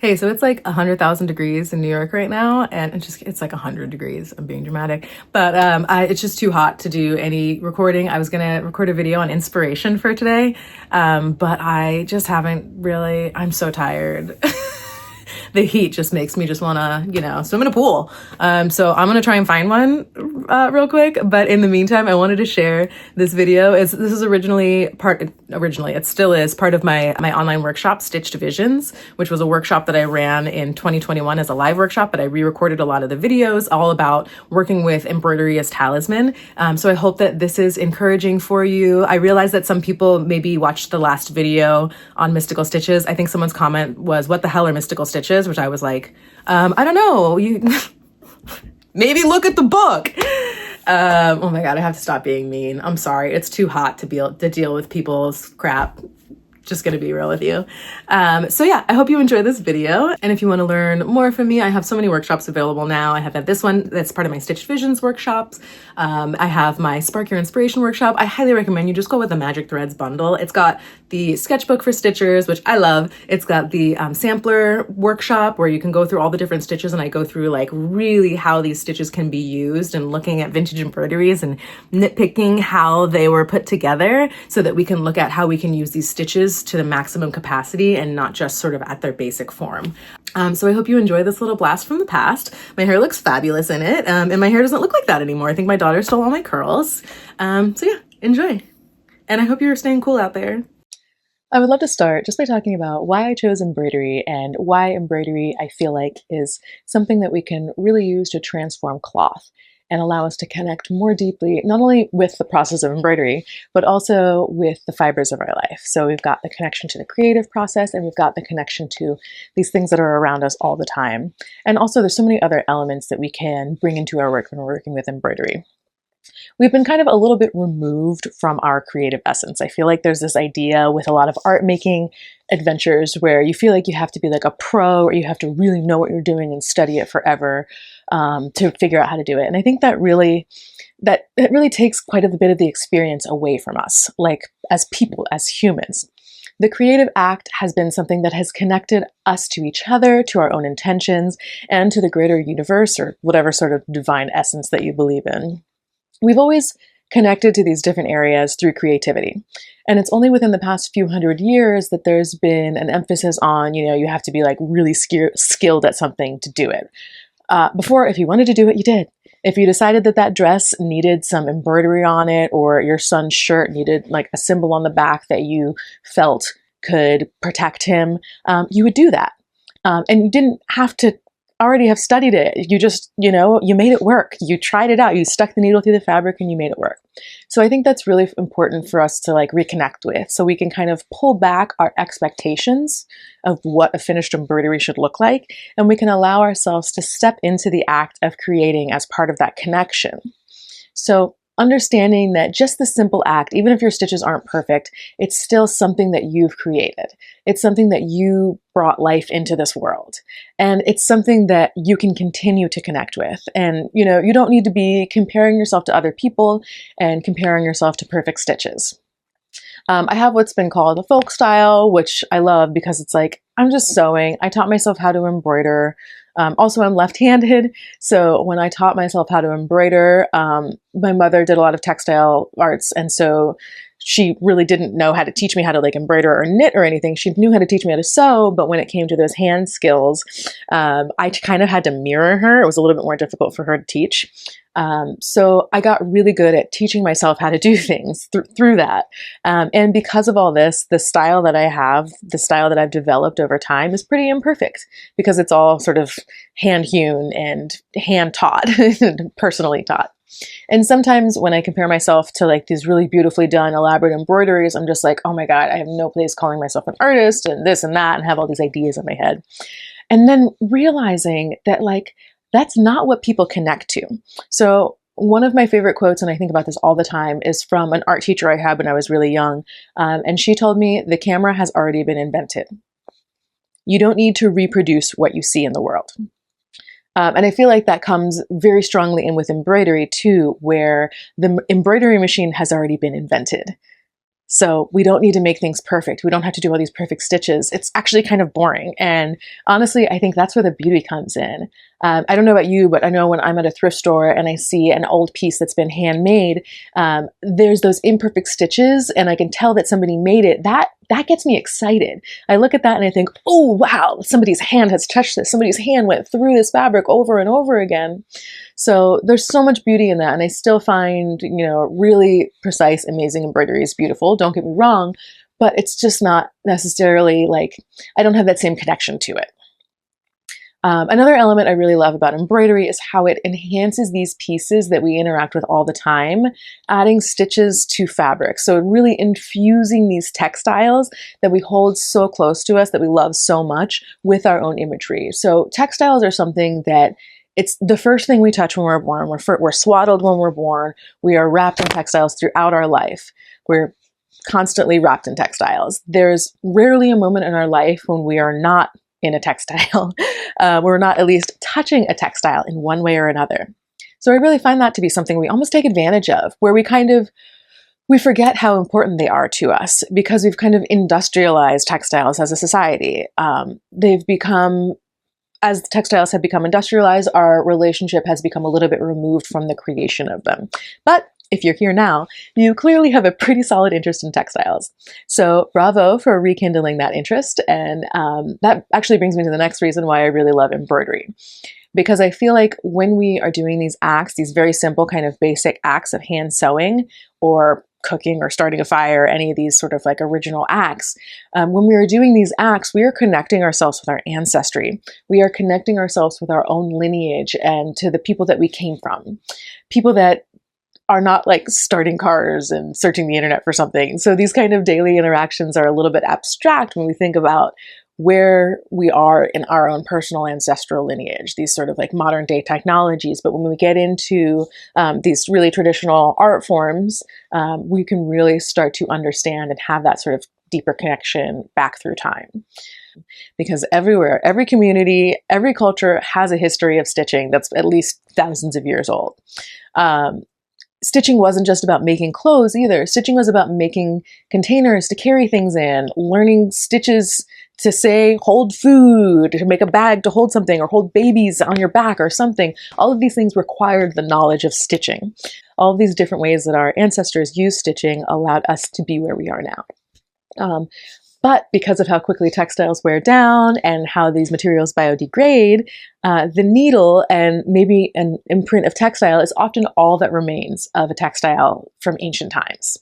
Hey, so it's like 100,000 degrees in New York right now, and it's like 100 degrees. I'm being dramatic, but it's just too hot to do any recording. I was gonna record a video on inspiration for today, but I just haven't really. I'm so tired. The heat just makes me just wanna, swim in a pool. So I'm gonna try and find one real quick. But in the meantime, I wanted to share this video. This is originally it still is part of my online workshop, Stitched Visions, which was a workshop that I ran in 2021 as a live workshop. But I re-recorded a lot of the videos all about working with embroidery as talisman. So I hope that this is encouraging for you. I realize that some people maybe watched the last video on mystical stitches. I think someone's comment was, "What the hell are mystical stitches?" Which I was like, I don't know. You maybe look at the book. Oh my God, I have to stop being mean. I'm sorry. It's too hot to deal with people's crap. Just gonna be real with you. So yeah, I hope you enjoy this video. And if you want to learn more from me, I have so many workshops available now. I have this one that's part of my Stitched Visions workshops. I have my Spark Your Inspiration workshop. I highly recommend you just go with the Magic Threads bundle. It's got the sketchbook for stitchers, which I love. It's got the sampler workshop where you can go through all the different stitches, and I go through like really how these stitches can be used and looking at vintage embroideries and nitpicking how they were put together so that we can look at how we can use these stitches to the maximum capacity and not just sort of at their basic form. So I hope you enjoy this little blast from the past. My hair looks fabulous in it, and my hair doesn't look like that anymore. I think my daughter stole all my curls. So yeah, enjoy. And I hope you're staying cool out there. I would love to start just by talking about why I chose embroidery and why embroidery I feel like is something that we can really use to transform cloth and allow us to connect more deeply, not only with the process of embroidery, but also with the fibers of our life. So we've got the connection to the creative process, and we've got the connection to these things that are around us all the time. And also there's so many other elements that we can bring into our work when we're working with embroidery. We've been kind of a little bit removed from our creative essence. I feel like there's this idea with a lot of art making adventures where you feel like you have to be like a pro, or you have to really know what you're doing and study it forever to figure out how to do it. And I think that really takes quite a bit of the experience away from us, like as people, as humans. The creative act has been something that has connected us to each other, to our own intentions, and to the greater universe, or whatever sort of divine essence that you believe in. We've always connected to these different areas through creativity. And it's only within the past few hundred years that there's been an emphasis on, you have to be like really skilled at something to do it. Before, if you wanted to do it, you did. If you decided that that dress needed some embroidery on it, or your son's shirt needed like a symbol on the back that you felt could protect him, you would do that. And you didn't have to already have studied it. You just, you made it work. You tried it out. You stuck the needle through the fabric and you made it work. So I think that's really important for us to like reconnect with, so we can kind of pull back our expectations of what a finished embroidery should look like, and we can allow ourselves to step into the act of creating as part of that connection. So understanding that just the simple act, even if your stitches aren't perfect, it's still something that you've created. It's something that you brought life into this world. And it's something that you can continue to connect with. And, you don't need to be comparing yourself to other people and comparing yourself to perfect stitches. I have what's been called a folk style, which I love because it's like, I'm just sewing. I taught myself how to embroider. Also, I'm left-handed, so when I taught myself how to embroider, my mother did a lot of textile arts, and so she really didn't know how to teach me how to like embroider or knit or anything. She knew how to teach me how to sew, but when it came to those hand skills, I kind of had to mirror her. It was a little bit more difficult for her to teach. So I got really good at teaching myself how to do things through that. And because of all this, the style that I have, the style that I've developed over time is pretty imperfect because it's all sort of hand hewn and hand taught, personally taught. And sometimes when I compare myself to like these really beautifully done elaborate embroideries, I'm just like, oh my God, I have no place calling myself an artist and this and that, and have all these ideas in my head. And then realizing that like, that's not what people connect to. So one of my favorite quotes, and I think about this all the time, is from an art teacher I had when I was really young. And she told me, the camera has already been invented. You don't need to reproduce what you see in the world. And I feel like that comes very strongly in with embroidery too, where the embroidery machine has already been invented. So we don't need to make things perfect. We don't have to do all these perfect stitches. It's actually kind of boring. And honestly, I think that's where the beauty comes in. I don't know about you, but I know when I'm at a thrift store and I see an old piece that's been handmade, there's those imperfect stitches and I can tell that somebody made it. That gets me excited. I look at that and I think, oh, wow, somebody's hand has touched this. Somebody's hand went through this fabric over and over again. So there's so much beauty in that. And I still find, really precise, amazing embroidery is beautiful. Don't get me wrong, but it's just not necessarily like, I don't have that same connection to it. Another element I really love about embroidery is how it enhances these pieces that we interact with all the time, adding stitches to fabric. So really infusing these textiles that we hold so close to us, that we love so much, with our own imagery. So textiles are something that it's the first thing we touch when we're born. We're swaddled when we're born. We are wrapped in textiles throughout our life. We're constantly wrapped in textiles. There's rarely a moment in our life when we are not in a textile. We're not at least touching a textile in one way or another. So I really find that to be something we almost take advantage of, where we forget how important they are to us because we've kind of industrialized textiles as a society. As the textiles have become industrialized, our relationship has become a little bit removed from the creation of them. But if you're here now, you clearly have a pretty solid interest in textiles. So bravo for rekindling that interest. And that actually brings me to the next reason why I really love embroidery. Because I feel like when we are doing these acts, these very simple kind of basic acts of hand sewing or cooking or starting a fire, any of these sort of like original acts, when we are doing these acts, we are connecting ourselves with our ancestry. We are connecting ourselves with our own lineage and to the people that we came from. People that are not like starting cars and searching the internet for something. So these kind of daily interactions are a little bit abstract when we think about where we are in our own personal ancestral lineage, these sort of like modern day technologies. But when we get into these really traditional art forms, we can really start to understand and have that sort of deeper connection back through time. Because everywhere, every community, every culture has a history of stitching that's at least thousands of years old. Stitching wasn't just about making clothes either. Stitching was about making containers to carry things in, learning stitches to say, hold food, to make a bag to hold something, or hold babies on your back or something. All of these things required the knowledge of stitching. All of these different ways that our ancestors used stitching allowed us to be where we are now. But because of how quickly textiles wear down and how these materials biodegrade, the needle and maybe an imprint of textile is often all that remains of a textile from ancient times.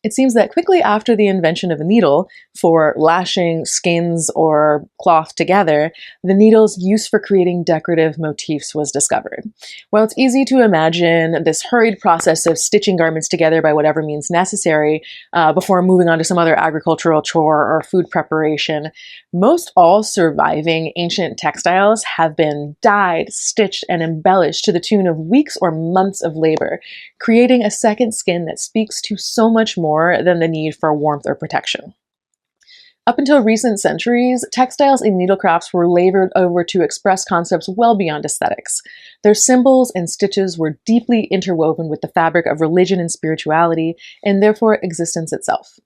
It seems that quickly after the invention of a needle for lashing skins or cloth together, the needle's use for creating decorative motifs was discovered. While it's easy to imagine this hurried process of stitching garments together by whatever means necessary before moving on to some other agricultural chore or food preparation, most all surviving ancient textiles have been dyed, stitched, and embellished to the tune of weeks or months of labor, creating a second skin that speaks to so much more than the need for warmth or protection. Up until recent centuries, textiles and needlecrafts were labored over to express concepts well beyond aesthetics. Their symbols and stitches were deeply interwoven with the fabric of religion and spirituality, and therefore existence itself.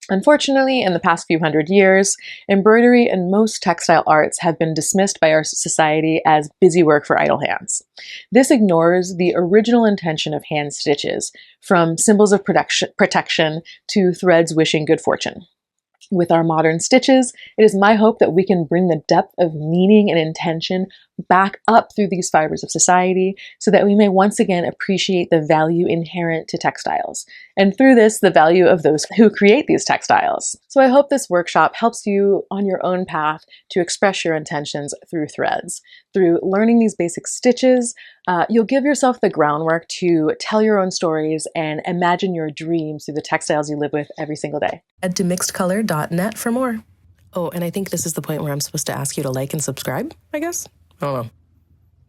Unfortunately, in the past few hundred years, embroidery and most textile arts have been dismissed by our society as busy work for idle hands. This ignores the original intention of hand stitches, from symbols of protection to threads wishing good fortune. With our modern stitches, it is my hope that we can bring the depth of meaning and intention back up through these fibers of society so that we may once again appreciate the value inherent to textiles, and through this, the value of those who create these textiles. So I hope this workshop helps you on your own path to express your intentions through threads. Through learning these basic stitches, you'll give yourself the groundwork to tell your own stories and imagine your dreams through the textiles you live with every single day. Head to mixedcolor.net for more. Oh, and I think this is the point where I'm supposed to ask you to like and subscribe, I guess? I don't know.